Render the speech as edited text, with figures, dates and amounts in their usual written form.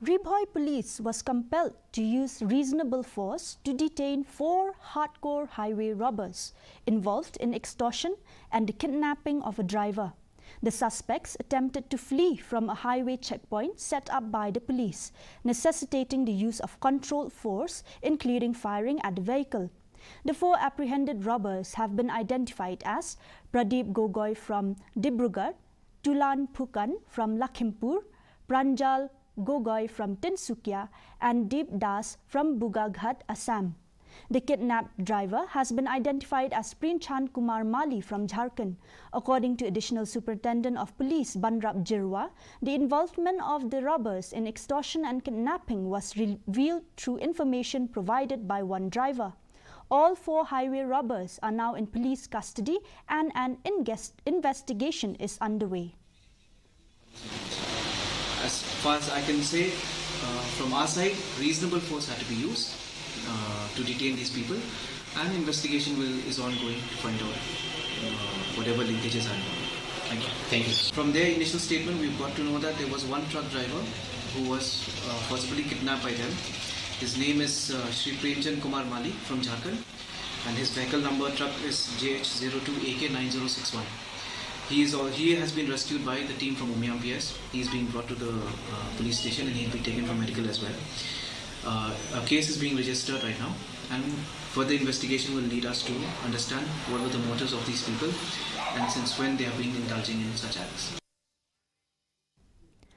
Bhoi police was compelled to use reasonable force to detain 4 hardcore highway robbers involved in extortion and the kidnapping of a driver. The suspects attempted to flee from a highway checkpoint set up by the police, necessitating the use of controlled force, including firing at the vehicle. The 4 apprehended robbers have been identified as Pradeep Gogoi from Dibrugarh, Tulan Phukan from Lakhimpur, Pranjal Gogoi from Tinsukia, and Deep Das from Bugaghat, Assam. The kidnapped driver has been identified as Princhan Kumar Mali from Jharkhand. According to Additional Superintendent of Police Banrap Jirwa, the involvement of the robbers in extortion and kidnapping was revealed through information provided by one driver. All 4 highway robbers are now in police custody and an investigation is underway. As far as I can say, from our side, reasonable force had to be used to detain these people, and investigation is ongoing to find out whatever linkages are involved. Thank you. Thank you. From their initial statement, we've got to know that there was one truck driver who was possibly kidnapped by them. His name is Shri Premchand Kumar Mali from Jharkhand, and his vehicle number truck is JH02AK9061. He has been rescued by the team from Umiam PS. He is being brought to the police station and he will be taken for medical as well. A case is being registered right now, and further investigation will lead us to understand what were the motives of these people and since when they have been indulging in such acts.